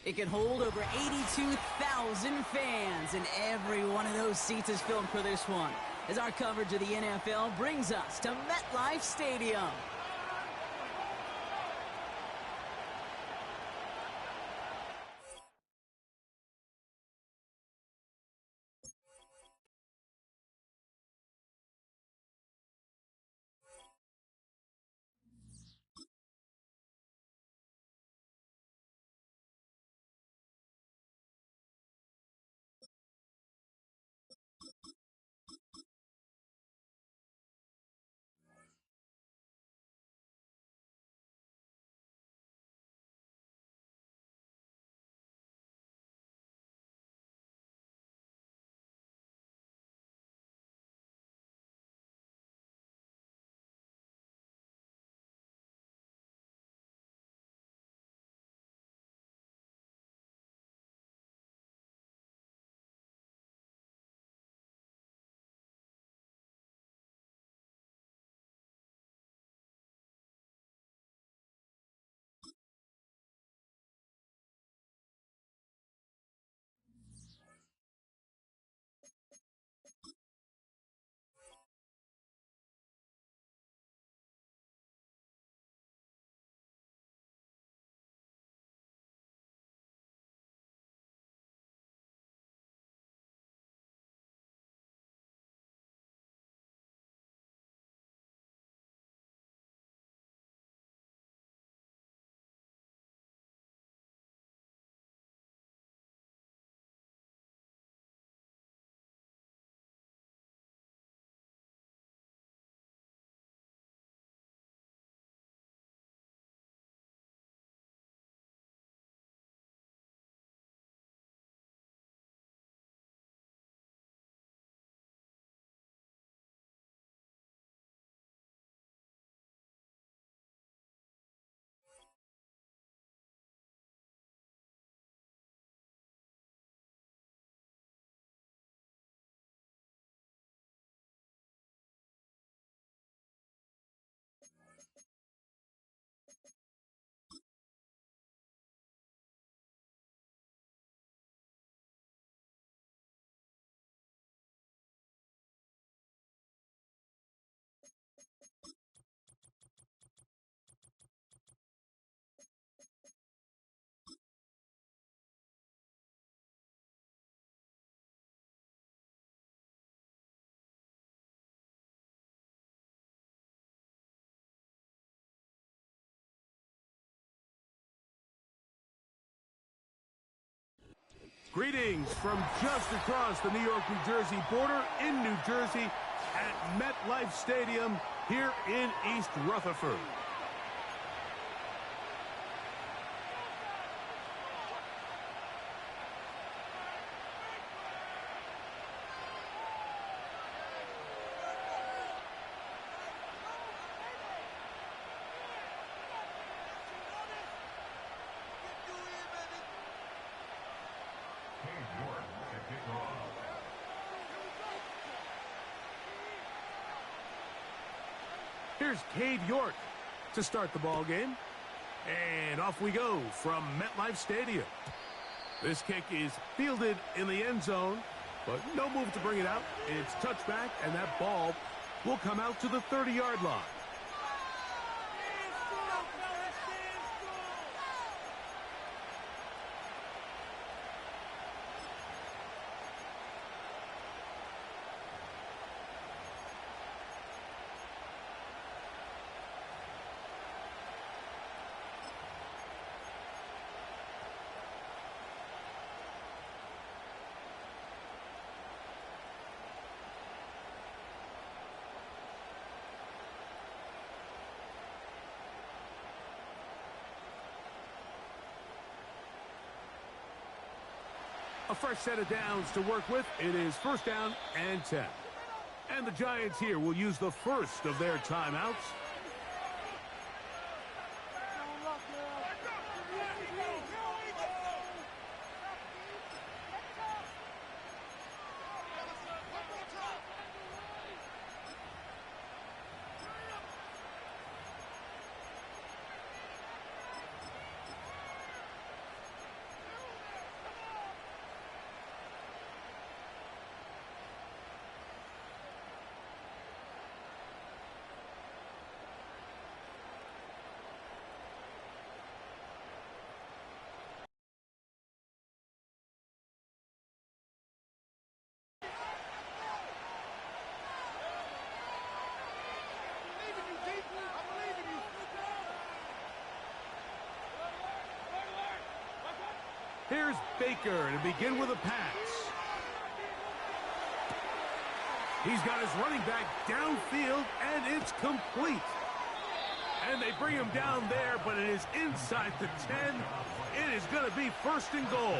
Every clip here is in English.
It can hold over 82,000 fans, and every one of those seats is filled for this one, as our coverage of the NFL brings us to MetLife Stadium. Greetings from just across the New York-New Jersey border in New Jersey at MetLife Stadium here in East Rutherford. Here's Cade York to start the ball game. And off we go from MetLife Stadium. This kick is fielded in the end zone, but no move to bring it out. It's touchback, and that ball will come out to the 30-yard line. A fresh set of downs to work with. It is first down and 10. And the Giants here will use the first of their timeouts. Here's Baker to begin with a pass. He's got his running back downfield, and it's complete. And they bring him down there, but it is inside the 10. It is going to be first and goal.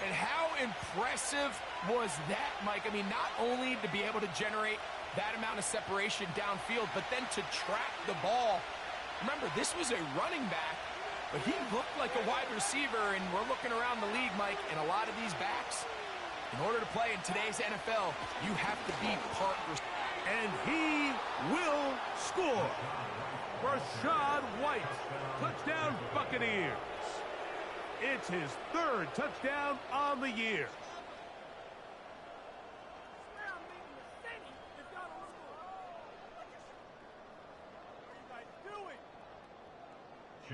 And how impressive was that, Mike? I mean, not only to be able to generate that amount of separation downfield, but then to track the ball. Remember, this was a running back, but he looked like a wide receiver, and we're looking around the league, Mike, and a lot of these backs, in order to play in today's NFL, you have to be part receiver. And he will score. Rashad White, touchdown Buccaneers. It's his third touchdown on the year.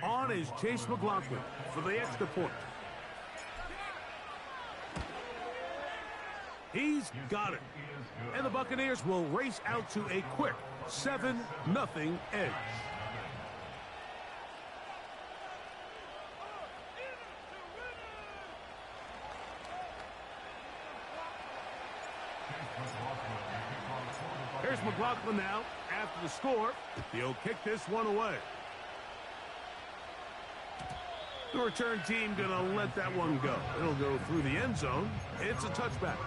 On is Chase McLaughlin for the extra point. He's got it. And the Buccaneers will race out to a quick 7-0 edge. Here's McLaughlin now after the score. He'll kick this one away. The return team going to let that one go. It'll go through the end zone. It's a touchback.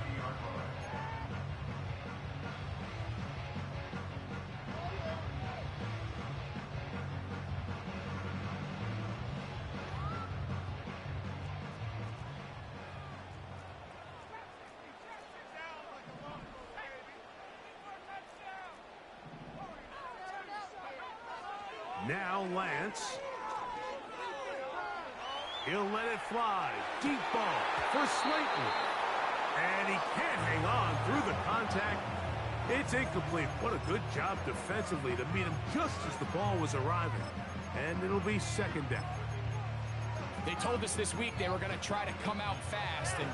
Now Lance. He'll let it fly. Deep ball for Slayton. And he can't hang on through the contact. It's incomplete. What a good job defensively to meet him just as the ball was arriving. And it'll be second down. They told us this week they were going to try to come out fast, and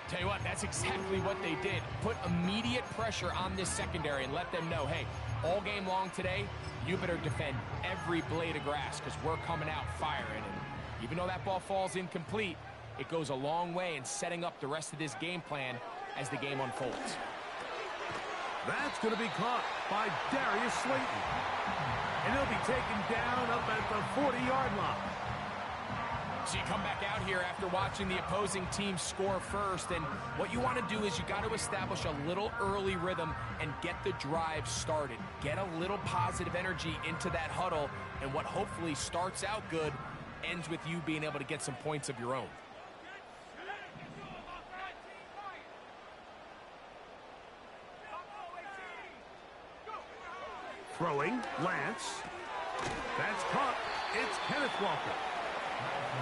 tell you what, that's exactly what they did. Put immediate pressure on this secondary and let them know, hey, all game long today, you better defend every blade of grass because we're coming out firing. And even though that ball falls incomplete, it goes a long way in setting up the rest of this game plan as the game unfolds. That's going to be caught by Darius Slayton. And he'll be taken down up at the 40-yard line. So you come back out here after watching the opposing team score first, and what you want to do is you got to establish a little early rhythm and get the drive started. Get a little positive energy into that huddle, and what hopefully starts out good ends with you being able to get some points of your own. Throwing, Lance. That's caught. It's Kenneth Walker.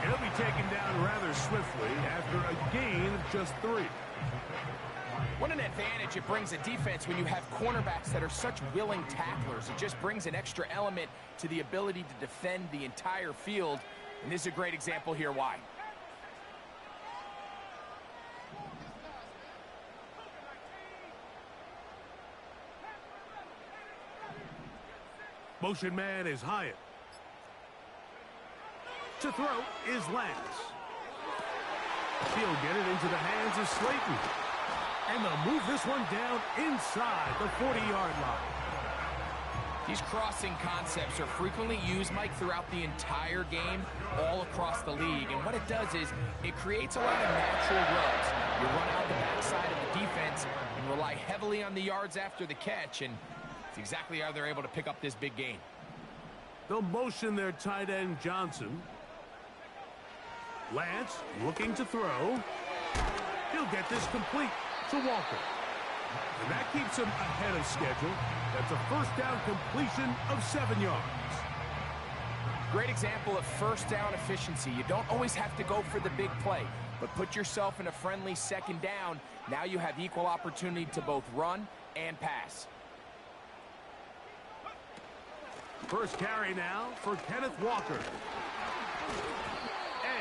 He'll be taken down rather swiftly after a gain of just 3. What an advantage it brings a defense when you have cornerbacks that are such willing tacklers. It just brings an extra element to the ability to defend the entire field. And this is a great example here why. Motion man is Hyatt. To throw is Lance. He'll get it into the hands of Slayton. And they'll move this one down inside the 40-yard line. These crossing concepts are frequently used, Mike, throughout the entire game, all across the league. And what it does is it creates a lot of natural runs. You run out the backside of the defense and rely heavily on the yards after the catch, and it's exactly how they're able to pick up this big gain. They'll motion their tight end Johnson. Lance looking to throw. He'll get this complete to Walker. And that keeps him ahead of schedule. That's a first down completion of 7 yards. Great example of first down efficiency. You don't always have to go for the big play, but put yourself in a friendly second down. Now you have equal opportunity to both run and pass. First carry now for Kenneth Walker.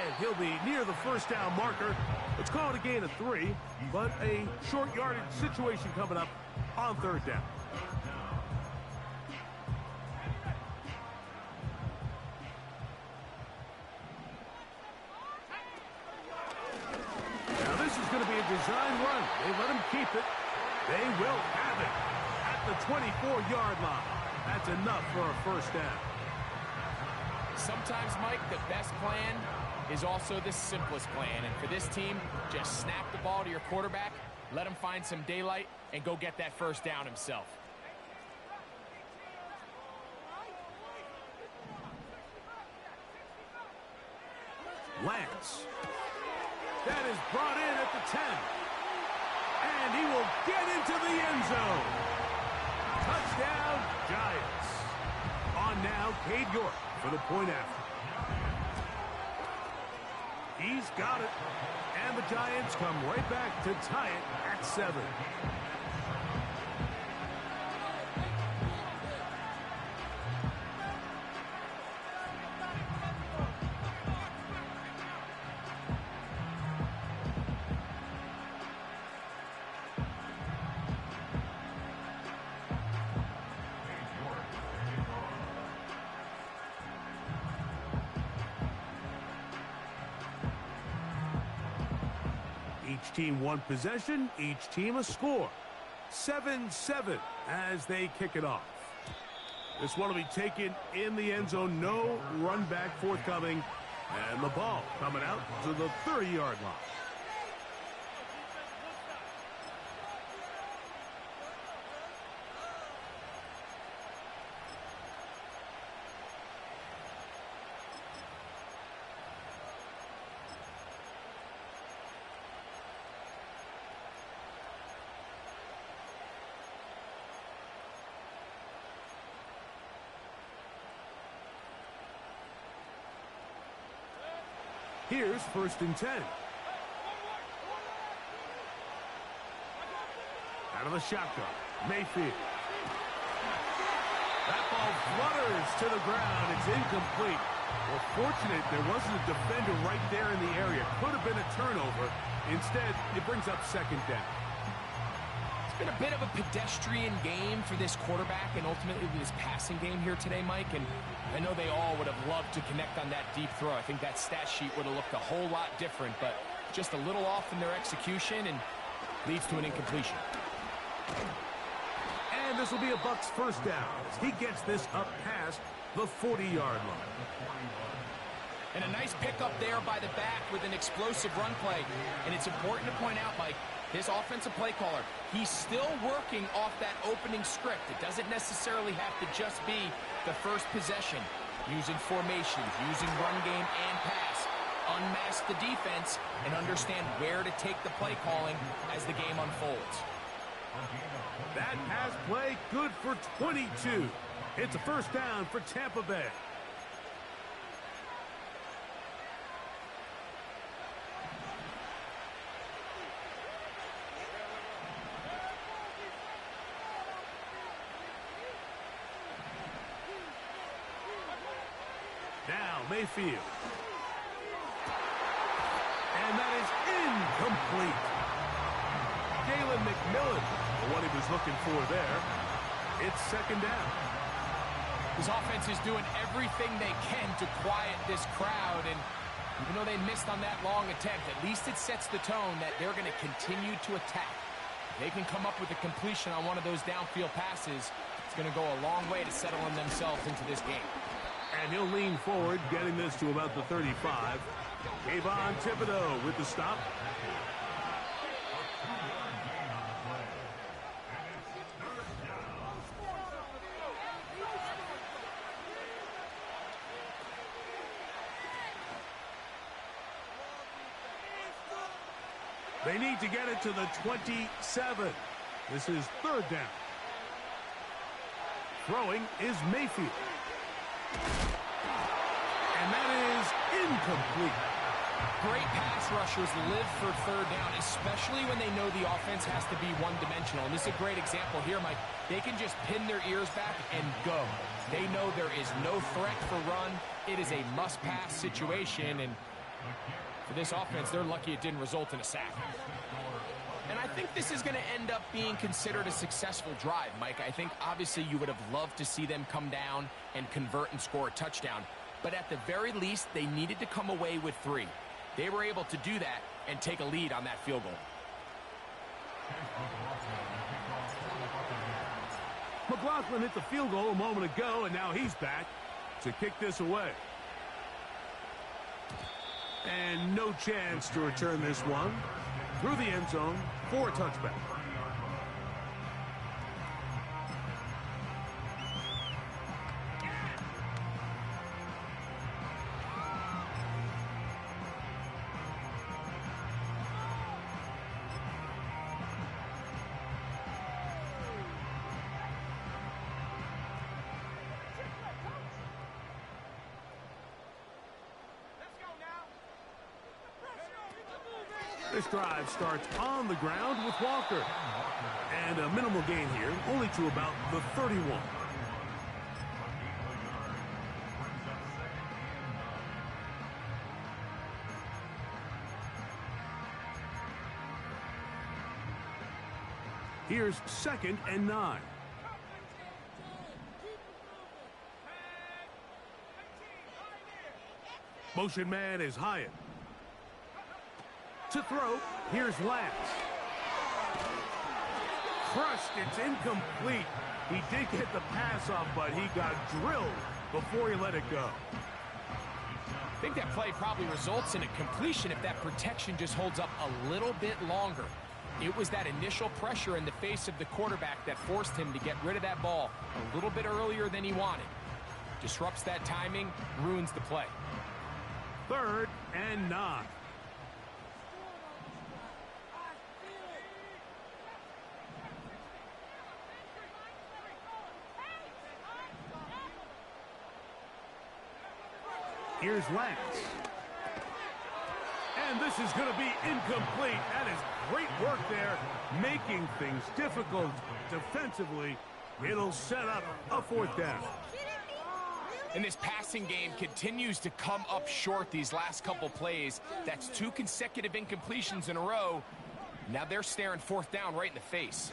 And he'll be near the first down marker. It's called a gain of 3, but a short yardage situation coming up on third down. design run. They let him keep it. They will have it at the 24-yard line. That's enough for a first down. Sometimes, Mike, the best plan is also the simplest plan. And for this team, just snap the ball to your quarterback, let him find some daylight, and go get that first down himself. Lance. That is brought in at the 10. And he will get into the end zone. Touchdown, Giants. On now, Cade York for the point after. He's got it. And the Giants come right back to tie it at 7. Each team one possession, each team a score. 7-7 as they kick it off. This one will be taken in the end zone. No run back forthcoming. And the ball coming out to the 30-yard line. Here's 1st and 10. Out of the shotgun, Mayfield. That ball flutters to the ground. It's incomplete. Well, fortunate there wasn't a defender right there in the area. Could have been a turnover. Instead, it brings up 2nd down. It's been a bit of a pedestrian game for this quarterback and ultimately this passing game here today, Mike. And I know they all would have loved to connect on that deep throw. I think that stat sheet would have looked a whole lot different, but just a little off in their execution and leads to an incompletion. And this will be a Bucs first down as he gets this up past the 40-yard line. And a nice pickup there by the back with an explosive run play. And it's important to point out, Mike, this offensive play caller, he's still working off that opening script. It doesn't necessarily have to just be the first possession. Using formations, using run game and pass. Unmask the defense and understand where to take the play calling as the game unfolds. That pass play good for 22. It's a first down for Tampa Bay. Now Mayfield. And that is incomplete. Jalen McMillan, what he was looking for there. It's 2nd down. This offense is doing everything they can to quiet this crowd, and even though they missed on that long attempt, at least it sets the tone that they're going to continue to attack. If they can come up with a completion on one of those downfield passes, it's going to go a long way to settling themselves into this game. And he'll lean forward, getting this to about the 35. Kayvon Thibodeau with the stop. They need to get it to the 27. This is 3rd down. Throwing is Mayfield. And that is incomplete. Great pass rushers live for 3rd down, especially when they know the offense has to be one-dimensional. And this is a great example here, Mike. They can just pin their ears back and go. They know there is no threat for run. It is a must-pass situation, and for this offense, they're lucky it didn't result in a sack. And I think this is going to end up being considered a successful drive, Mike. I think obviously you would have loved to see them come down and convert and score a touchdown. But at the very least, they needed to come away with 3. They were able to do that and take a lead on that field goal. McLaughlin hit the field goal a moment ago, and now he's back to kick this away. And no chance to return this one through the end zone for a touchback. This drive starts on the ground with Walker. And a minimal gain here, only to about the 31. Here's 2nd and 9. Motion man is Hyatt. To throw, here's Lance. Crushed, it's incomplete. He did get the pass off, but he got drilled before he let it go. I think that play probably results in a completion if that protection just holds up a little bit longer. It was that initial pressure in the face of the quarterback that forced him to get rid of that ball a little bit earlier than he wanted. Disrupts that timing, ruins the play. 3rd and 9. Here's Lance. And this is going to be incomplete. That is great work there, making things difficult defensively. It'll set up a 4th down. And this passing game continues to come up short these last couple plays. That's 2 consecutive incompletions in a row. Now they're staring 4th down right in the face.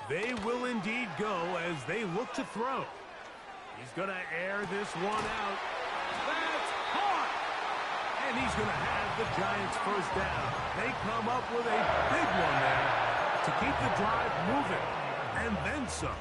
They will indeed go as they look to throw. He's going to air this one out. That's caught! And he's going to have the Giants 1st down. They come up with a big one there to keep the drive moving. And then some.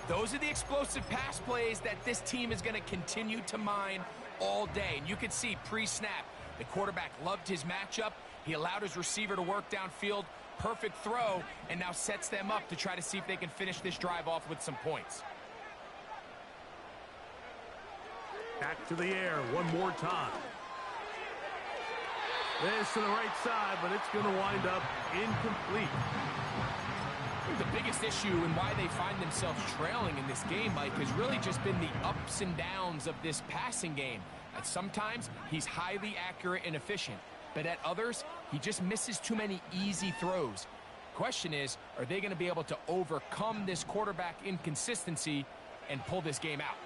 Those are the explosive pass plays that this team is going to continue to mine all day. And you can see pre-snap, the quarterback loved his matchup. He allowed his receiver to work downfield. Perfect throw, and now sets them up to try to see if they can finish this drive off with some points. Back to the air one more time. This to the right side, but it's going to wind up incomplete. The biggest issue and why they find themselves trailing in this game, Mike, has really just been the ups and downs of this passing game. And sometimes he's highly accurate and efficient, but at others, he just misses too many easy throws. Question is, are they going to be able to overcome this quarterback inconsistency and pull this game out?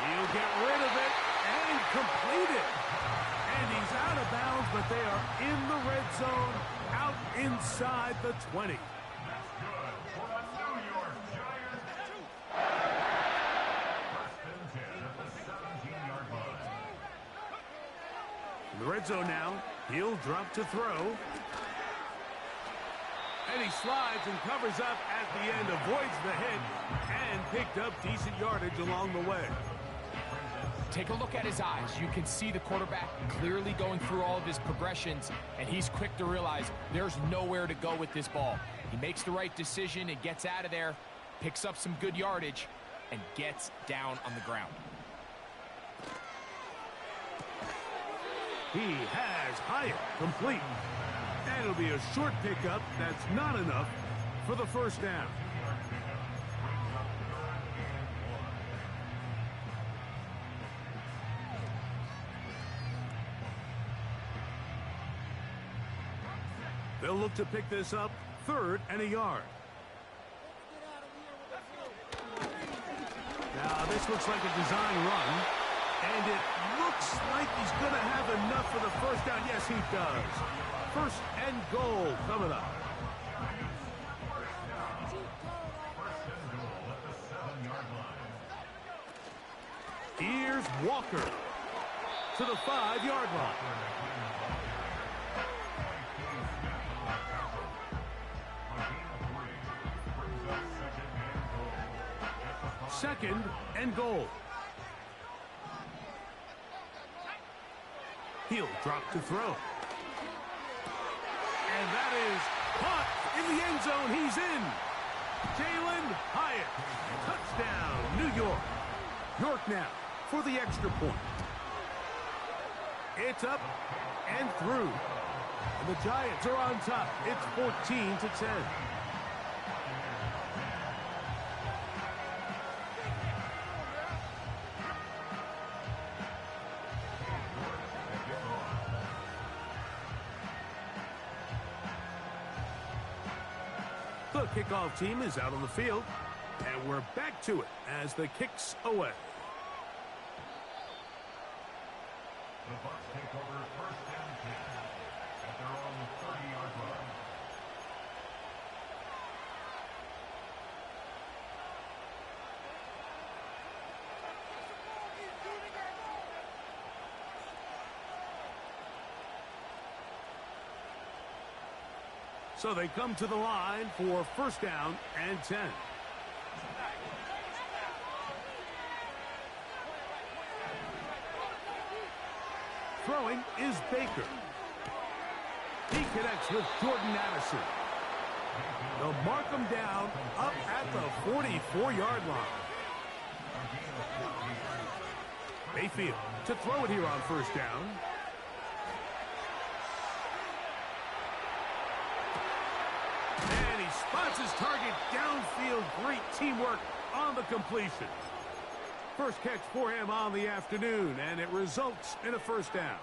He'll get rid of it and complete it. And he's out of bounds, but they are in the red zone, out inside the 20. In the red zone now, he'll drop to throw. And he slides and covers up at the end, avoids the hit, and picked up decent yardage along the way. Take a look at his eyes. You can see the quarterback clearly going through all of his progressions, and he's quick to realize there's nowhere to go with this ball. He makes the right decision and gets out of there, picks up some good yardage, and gets down on the ground. He has Hyatt complete. And it'll be a short pickup. That's not enough for the 1st down. They'll look to pick this up 3rd and a yard. Now, this looks like a design run, and it looks like he's going to have enough for the first down. Yes, he does. First and goal coming up. Here's Walker to the 5-yard line. Second and goal. He'll drop to throw. And that is caught in the end zone. He's in. Jalen Hyatt. Touchdown, New York. York now for the extra point. It's up and through. And the Giants are on top. It's 14-10. The kickoff team is out on the field, and we're back to it as the kick's away. The Bucs take over first and 10 at their own 30-yard line. So they come to the line for first down and 10. Throwing is Baker. He connects with Jordan Addison. They'll mark him down up at the 44-yard line. Mayfield to throw it here on first down. And he spots his target downfield. Great teamwork on the completion. First catch for him on the afternoon, and it results in a first down.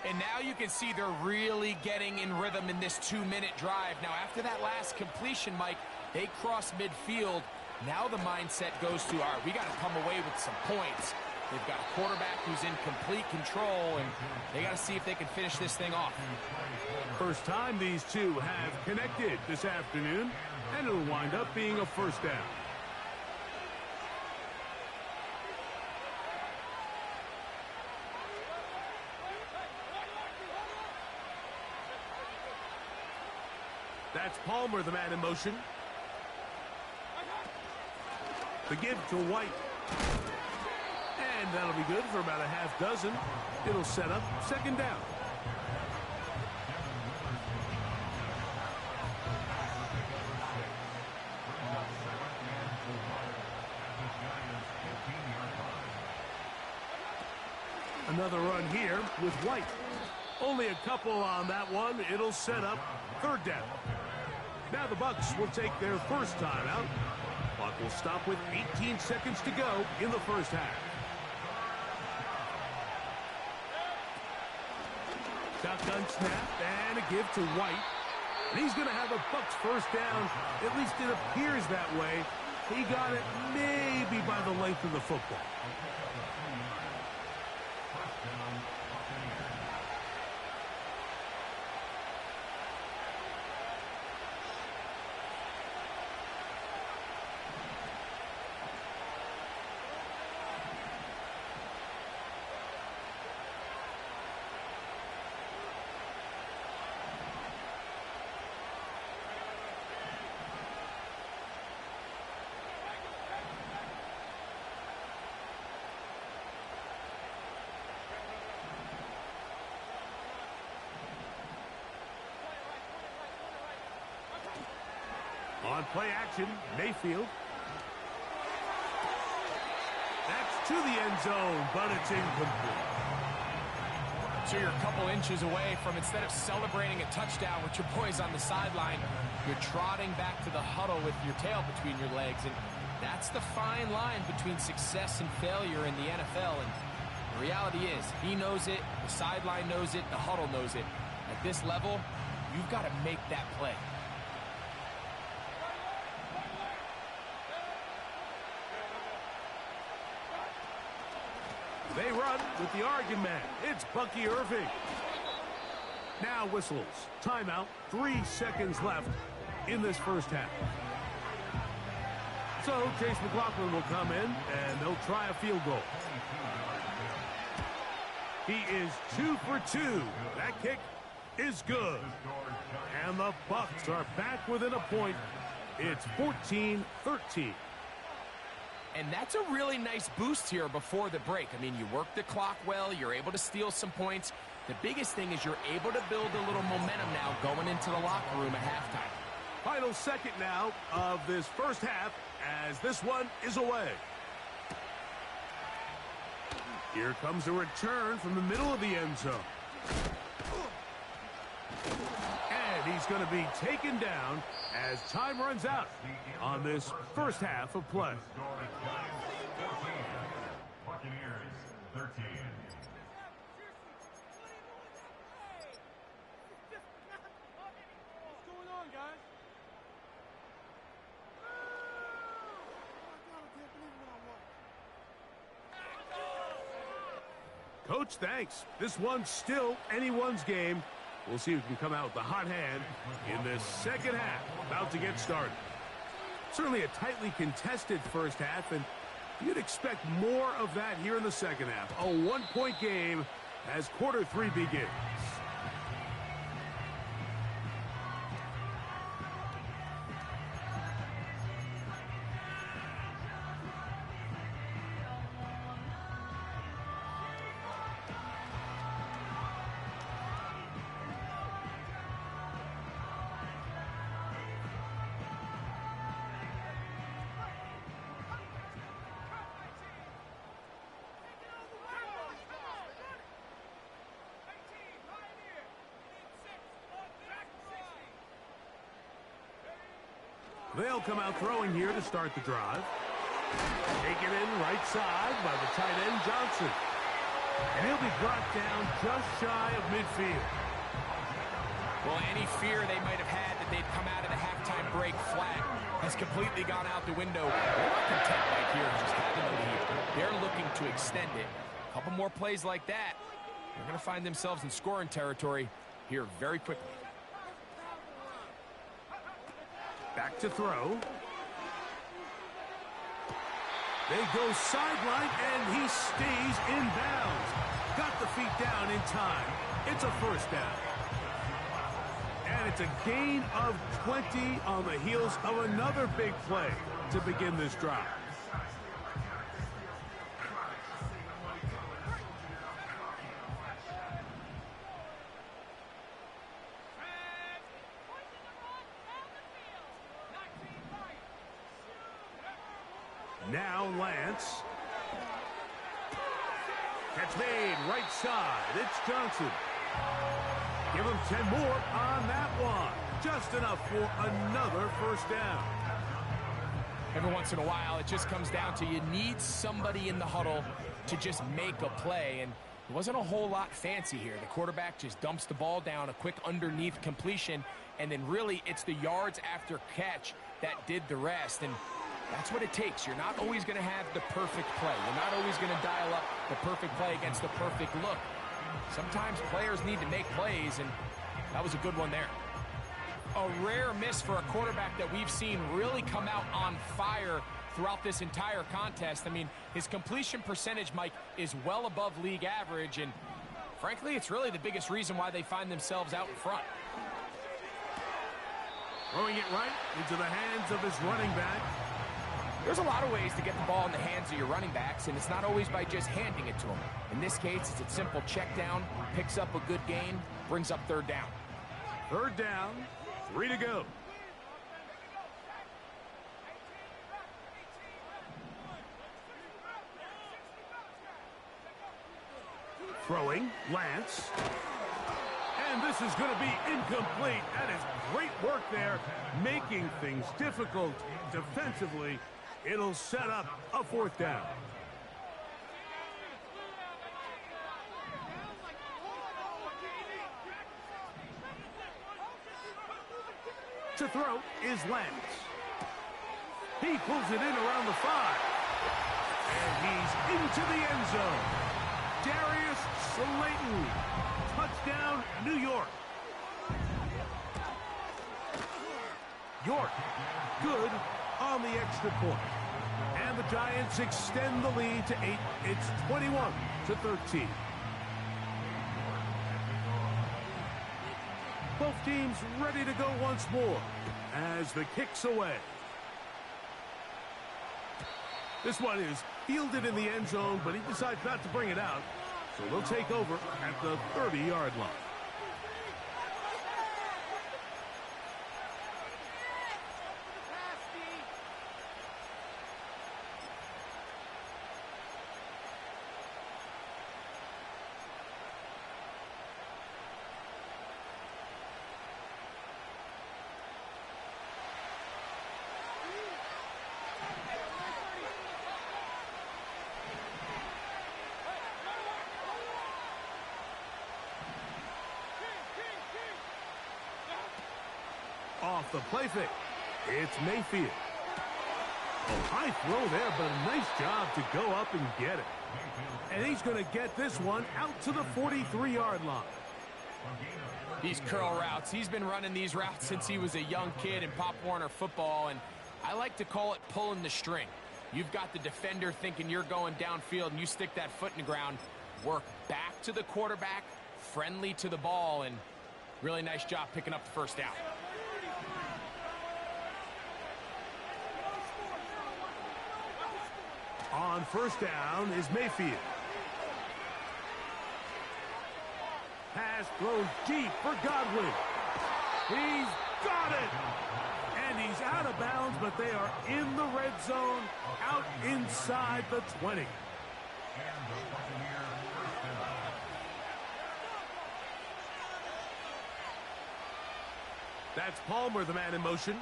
And now you can see they're really getting in rhythm in this 2-minute drive. Now, after that last completion, Mike, they cross midfield. Now the mindset goes to, all right, we got to come away with some points. They've got a quarterback who's in complete control, and they got to see if they can finish this thing off. First time these two have connected this afternoon, and it'll wind up being a first down. That's Palmer, the man in motion. The give to White. And that'll be good for about a half dozen. It'll set up second down. Another run here with White. Only a couple on that one. It'll set up third down. Now the Bucs will take their first timeout. Clock will stop with 18 seconds to go in the first half. Shotgun snap and a give to White. And he's going to have a Bucs first down. At least it appears that way. He got it maybe by the length of the football. On play action, Mayfield. That's to the end zone, but it's incomplete. So you're a couple inches away from, instead of celebrating a touchdown with your boys on the sideline, you're trotting back to the huddle with your tail between your legs. And that's the fine line between success and failure in the NFL. And the reality is, he knows it, the sideline knows it, the huddle knows it. At this level, you've got to make that play. They run with the Oregon man. It's Bucky Irving. Now whistles. Timeout. 3 seconds left in this first half. So Chase McLaughlin will come in, and they'll try a field goal. He is 2 for 2. That kick is good. And the Bucs are back within a point. It's 14-13. And that's a really nice boost here before the break. I mean, you work the clock well. You're able to steal some points. The biggest thing is you're able to build a little momentum now going into the locker room at halftime. Final second now of this first half as this one is away. Here comes a return from the middle of the end zone. And he's going to be taken down as time runs out on this first half of play. Buccaneers 13. What's going on, guys? Coach, thanks. This one's still anyone's game. We'll see who can come out with the hot hand in this second half. About to get started. Certainly a tightly contested first half, and you'd expect more of that here in the second half. A one-point game as quarter 3 begins. They'll come out throwing here to start the drive. Taken in right side by the tight end, Johnson. And he'll be brought down just shy of midfield. Well, any fear they might have had that they'd come out of the halftime break flat has completely gone out the window. They're not content right here just having the lead. They're looking to extend it. A couple more plays like that, they're going to find themselves in scoring territory here very quickly. Back to throw. They go sideline, and he stays in bounds. Got the feet down in time. It's a first down. And it's a gain of 20 on the heels of another big play to begin this drive. Now Lance. Catch made right side. It's Johnson. Give him 10 more on that one. Just enough for another first down. Every once in a while, it just comes down to you need somebody in the huddle to just make a play. And it wasn't a whole lot fancy here. The quarterback just dumps the ball down, a quick underneath completion, and then really it's the yards after catch that did the rest. And that's what it takes. You're not always going to have the perfect play. You're not always going to dial up the perfect play against the perfect look. Sometimes players need to make plays, and that was a good one there. A rare miss for a quarterback that we've seen really come out on fire throughout this entire contest. I mean, his completion percentage, Mike, is well above league average, and frankly, it's really the biggest reason why they find themselves out in front. Throwing it right into the hands of his running back. There's a lot of ways to get the ball in the hands of your running backs, and it's not always by just handing it to them. In this case, it's a simple check down, picks up a good gain, brings up third down. Third down, 3 to go. Throwing, Lance. And this is going to be incomplete. That is great work there, making things difficult defensively. It'll set up a fourth down. To throw is Lance. He pulls it in around the 5. And he's into the end zone. Darius Slayton. Touchdown, New York. York, good on the extra point. And the Giants extend the lead to 8. It's 21-13. Both teams ready to go once more as the kick's away. This one is fielded in the end zone, but he decides not to bring it out. So they'll take over at the 30-yard line. Off the play fake. It's Mayfield. Oh, high throw there, but a nice job to go up and get it. And he's going to get this one out to the 43-yard line. These curl routes, he's been running these routes since he was a young kid in Pop Warner football, and I like to call it pulling the string. You've got the defender thinking you're going downfield, and you stick that foot in the ground, work back to the quarterback, friendly to the ball, and really nice job picking up the first down. On first down is Mayfield. Pass thrown deep for Godwin. He's got it! And he's out of bounds, but they are in the red zone, out inside the 20. That's Palmer, the man in motion.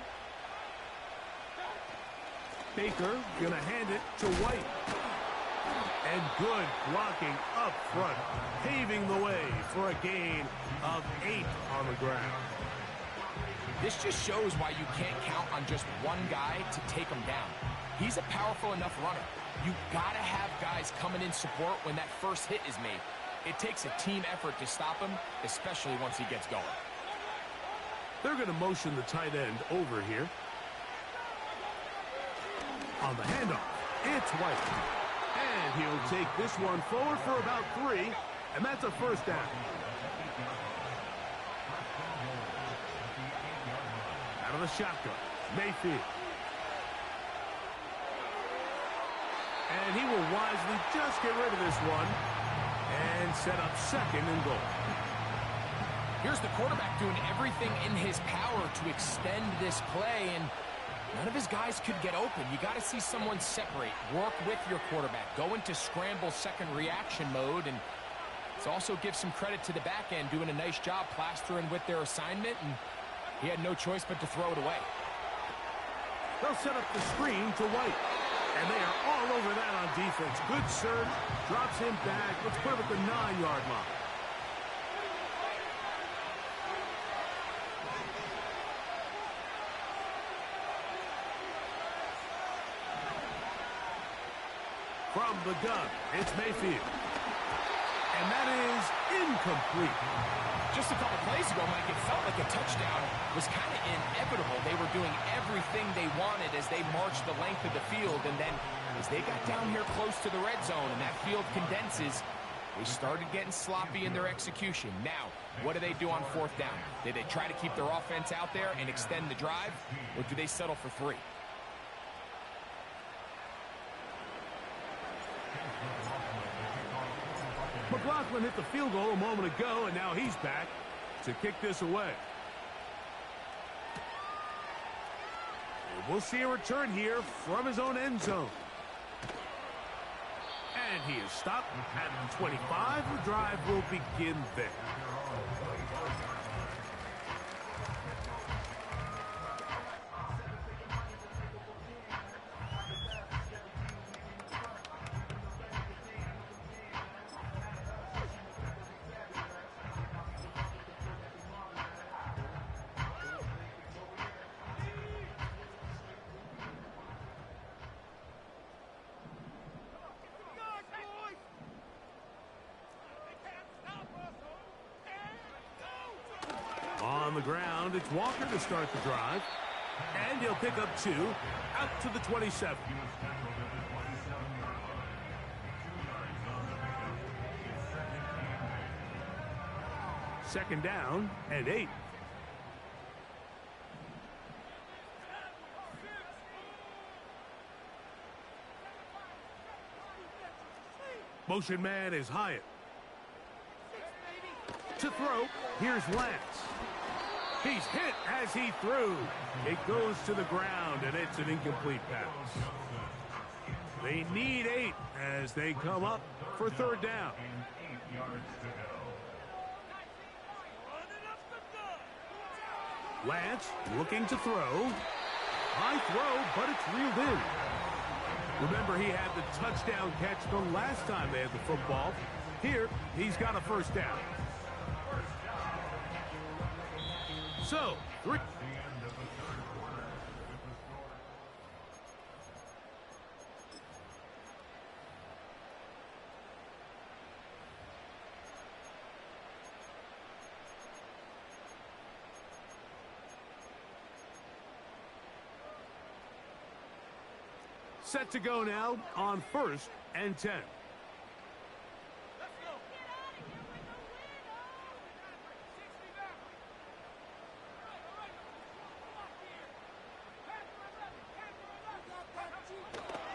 Baker going to hand it to White. And good blocking up front, paving the way for a gain of 8 on the ground. This just shows why you can't count on just one guy to take him down. He's a powerful enough runner. You got to have guys coming in support when that first hit is made. It takes a team effort to stop him, especially once he gets going. They're going to motion the tight end over here. On the handoff, it's White. And he'll take this one forward for about 3, and that's a first down. Out of the shotgun, Mayfield. And he will wisely just get rid of this one and set up second and goal. Here's the quarterback doing everything in his power to extend this play, and none of his guys could get open. You got to see someone separate, work with your quarterback, go into scramble second reaction mode, and it's also give some credit to the back end doing a nice job plastering with their assignment, and he had no choice but to throw it away. They'll set up the screen to White, and they are all over that on defense. Good surge, drops him back. Let's put him at the 9-yard line. From the gun, it's Mayfield. And that is incomplete. Just a couple plays ago, Mike, it felt like a touchdown was kind of inevitable. They were doing everything they wanted as they marched the length of the field. And then as they got down here close to the red zone and that field condenses, they started getting sloppy in their execution. Now, what do they do on fourth down? Did they try to keep their offense out there and extend the drive, or do they settle for 3? McLaughlin hit the field goal a moment ago, and now he's back to kick this away. And we'll see a return here from his own end zone. And he is stopped at 25. The drive will begin there. ground. It's Walker to start the drive. And he'll pick up 2 out to the 27. Second down and 8. Motion man is Hyatt. To throw, here's Lance. He's hit as he threw. It goes to the ground, and it's an incomplete pass. They need 8 as they come up for third down. 8 yards to go. Lance looking to throw. High throw, but it's reeled in. Remember, he had the touchdown catch the last time they had the football. Here, he's got a first down. So, 3. Set to go now on 1st and 10.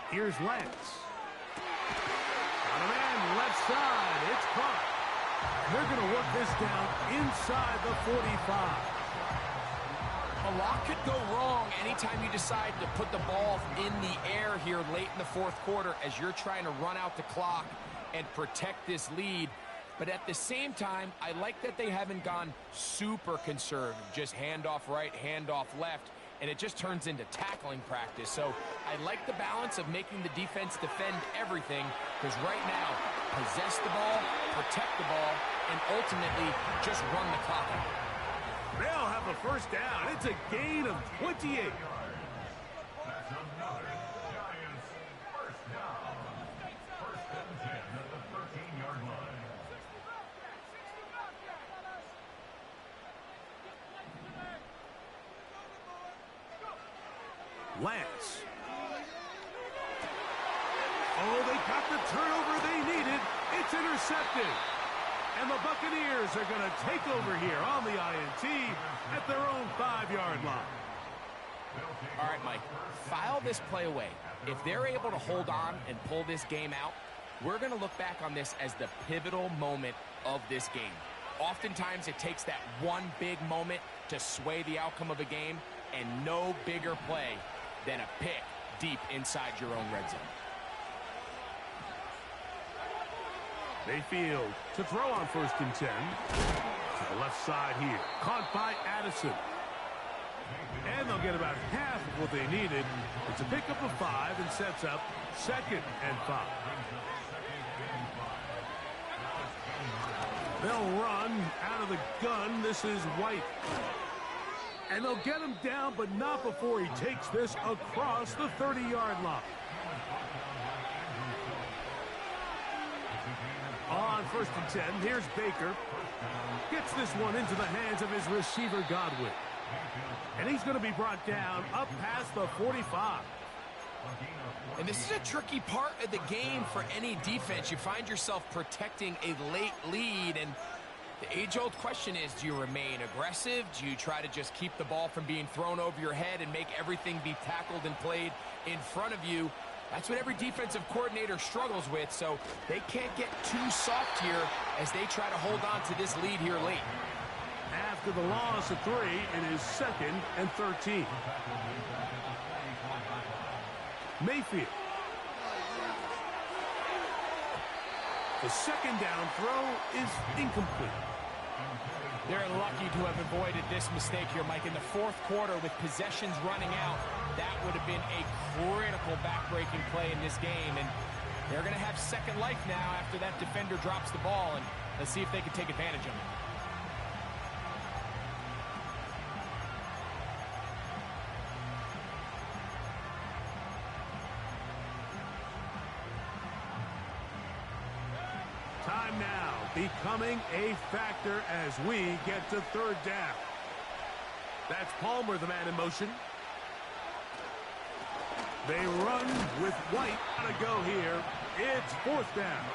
Here's Lance. On a man left side. It's caught. They're going to work this down inside the 45. A lot could go wrong anytime you decide to put the ball in the air here late in the fourth quarter as you're trying to run out the clock and protect this lead. But at the same time, I like that they haven't gone super conservative, just handoff right, handoff left, and it just turns into tackling practice. So I like the balance of making the defense defend everything, because right now, possess the ball, protect the ball, and ultimately just run the clock out. They'll have the first down. It's a gain of 28. That's another Giants first down. 1st and 10 at the 13-yard line. Lance. Oh, they got the turnover they needed. It's intercepted. And the Buccaneers are going to take over here on the INT at their own 5-yard line. All right, Mike, file this play away. If they're able to hold on and pull this game out, we're going to look back on this as the pivotal moment of this game. Oftentimes, it takes that one big moment to sway the outcome of a game, and no bigger play than a pick deep inside your own red zone. Mayfield to throw on 1st and 10. To the left side here. Caught by Addison. And they'll get about half of what they needed. It's a pickup of 5 and sets up 2nd and 5. They'll run out of the gun. This is White. And they'll get him down, but not before he takes this across the 30-yard line. On 1st and 10, here's Baker. Gets this one into the hands of his receiver, Godwin. And he's going to be brought down up past the 45. And this is a tricky part of the game for any defense. You find yourself protecting a late lead, and the age-old question is, do you remain aggressive? Do you try to just keep the ball from being thrown over your head and make everything be tackled and played in front of you? That's what every defensive coordinator struggles with, so they can't get too soft here as they try to hold on to this lead here late. After the loss of 3, it is 2nd and 13. Mayfield. The 2nd down throw is incomplete. They're lucky to have avoided this mistake here, Mike. In the fourth quarter, with possessions running out, that would have been a critical back-breaking play in this game. And they're going to have second life now after that defender drops the ball. And let's see if they can take advantage of it. Time now becoming a factor as we get to 3rd down. That's Palmer, the man in motion. They run with White. Gotta go here. It's 4th down.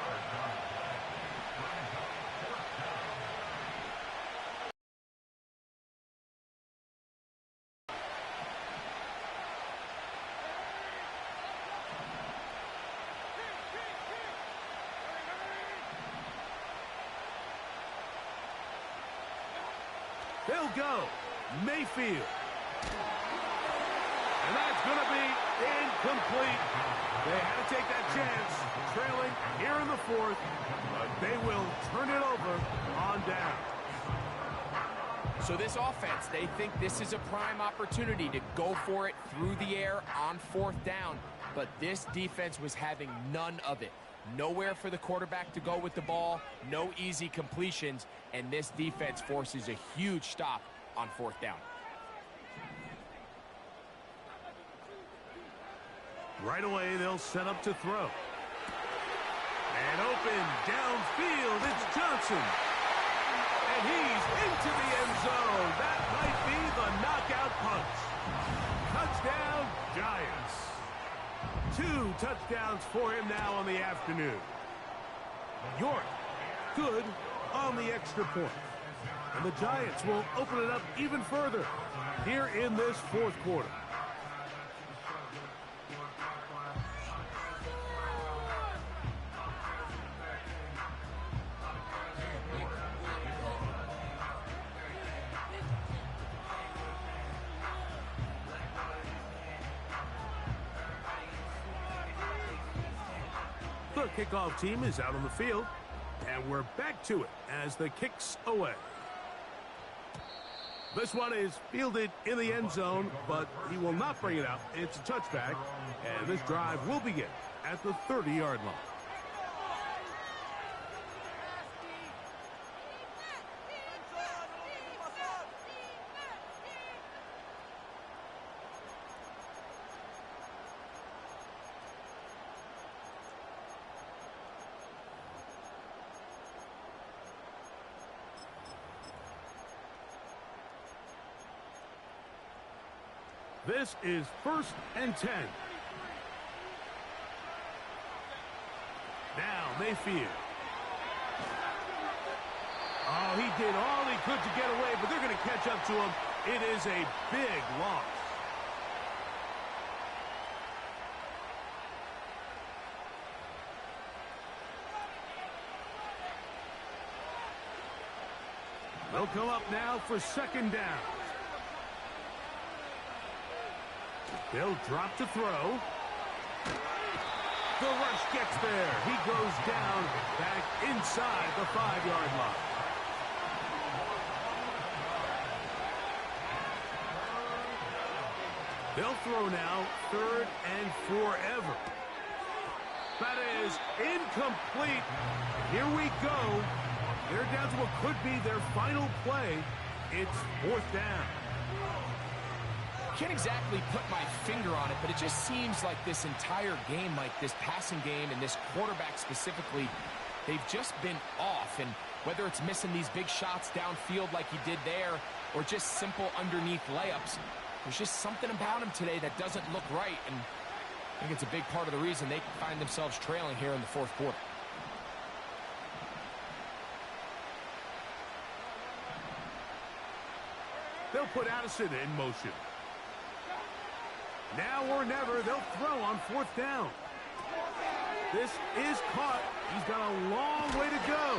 They'll go. Mayfield. And that's going to be incomplete. They had to take that chance, trailing here in the 4th, but they will turn it over on down. So this offense, they think this is a prime opportunity to go for it through the air on 4th down, but this defense was having none of it. Nowhere for the quarterback to go with the ball, no easy completions, and this defense forces a huge stop on 4th down. Right away, they'll set up to throw. And open downfield, it's Johnson. And he's into the end zone. That might be the knockout punch. Touchdown, Giants. 2 touchdowns for him now on the afternoon. York, good on the extra point. And the Giants will open it up even further here in this 4th quarter. The kickoff team is out on the field, and we're back to it as the kick's away. This one is fielded in the end zone, but he will not bring it out. It's a touchback, and this drive will begin at the 30-yard line. This is 1st and 10. Now Mayfield. Oh, he did all he could to get away, but they're going to catch up to him. It is a big loss. They'll come up now for 2nd down. They'll drop to throw. The rush gets there. He goes down back inside the 5-yard line. They'll throw now 3rd and forever. That is incomplete. Here we go. They're down to what could be their final play. It's 4th down. Can't exactly put my finger on it, but it just seems like this entire game, like this passing game and this quarterback specifically, they've just been off. And whether it's missing these big shots downfield like he did there or just simple underneath layups, there's just something about him today that doesn't look right. And I think it's a big part of the reason they find themselves trailing here in the 4th quarter. They'll put Addison in motion. Now or never, they'll throw on 4th down. This is caught. He's got a long way to go.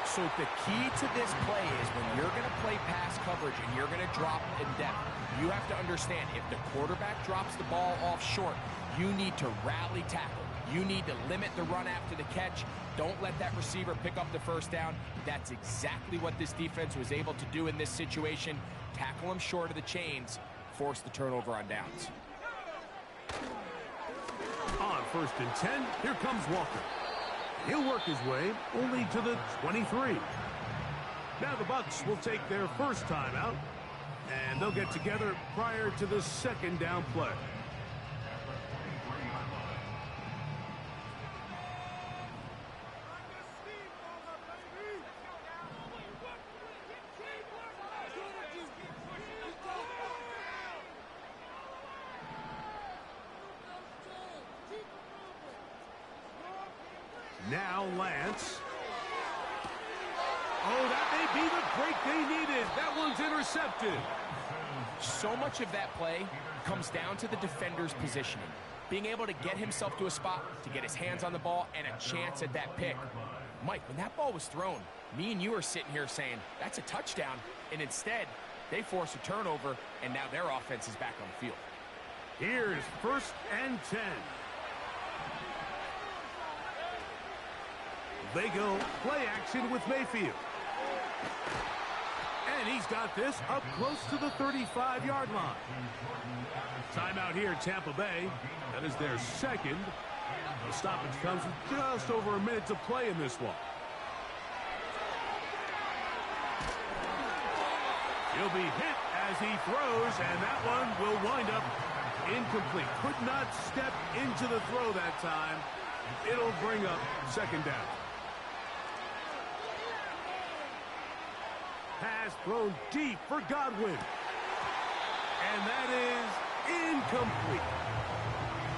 So the key to this play is when you're going to play pass coverage and you're going to drop in depth, you have to understand if the quarterback drops the ball off short, you need to rally tackle. You need to limit the run after the catch. Don't let that receiver pick up the 1st down. That's exactly what this defense was able to do in this situation. Tackle him short of the chains. Force the turnover on downs. On 1st and 10, here comes Walker. He'll work his way only to the 23. Now the Bucs will take their first time out, and they'll get together prior to the 2nd down play. Now Lance. Oh, that may be the break they needed. That one's intercepted. So much of that play comes down to the defender's positioning. Being able to get himself to a spot, to get his hands on the ball, and a chance at that pick. Mike, when that ball was thrown, me and you are sitting here saying, that's a touchdown. And instead, they force a turnover, and now their offense is back on the field. Here's 1st and 10. They go play action with Mayfield. And he's got this up close to the 35-yard line. Timeout here, Tampa Bay. That is their second. The stoppage comes with just over a minute to play in this one. He'll be hit as he throws, and that one will wind up incomplete. Could not step into the throw that time. It'll bring up 2nd down. Pass thrown deep for Godwin. And that is incomplete.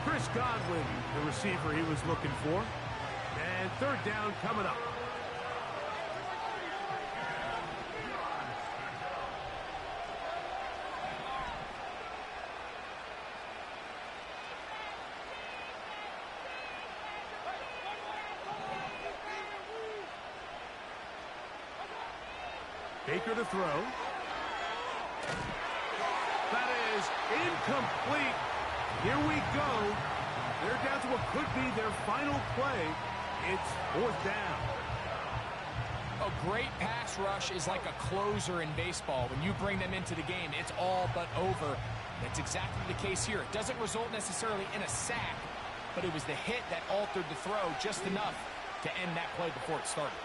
Chris Godwin, the receiver he was looking for. And 3rd down coming up. Baker to throw. That is incomplete. Here we go. They're down to what could be their final play. It's 4th down. A great pass rush is like a closer in baseball. When you bring them into the game, it's all but over. That's exactly the case here. It doesn't result necessarily in a sack, but it was the hit that altered the throw just enough to end that play before it started.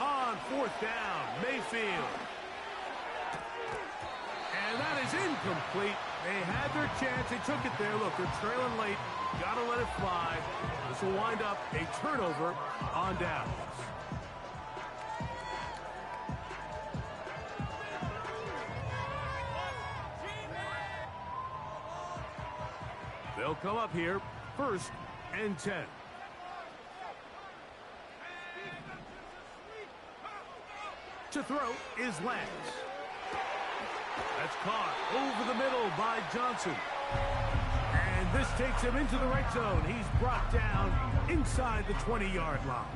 On 4th down, Mayfield. And that is incomplete. They had their chance. They took it there. Look, they're trailing late. Got to let it fly. This will wind up a turnover on downs. They'll come up here, 1st and 10. To throw is Lance. That's caught over the middle by Johnson. And this takes him into the red zone. He's brought down inside the 20-yard line.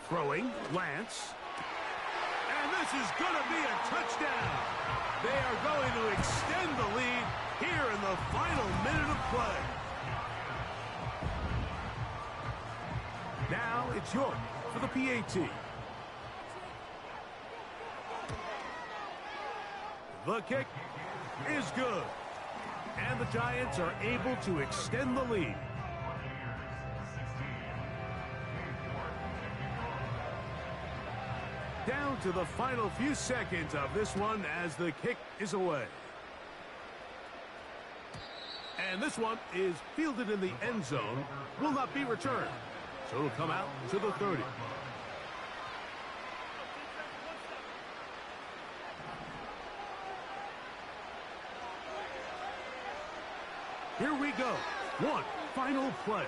Throwing, Lance. And this is going to be a touchdown. They are going to extend the lead here in the final minute of play. Now it's York for the PAT. The kick is good. And the Giants are able to extend the lead. Down to the final few seconds of this one as the kick is away. And this one is fielded in the end zone. Will not be returned. So it'll come out to the 30. Here we go. One final play.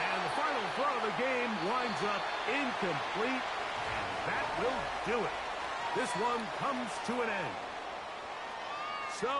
And the final throw of the game winds up incomplete. And that will do it. This one comes to an end. So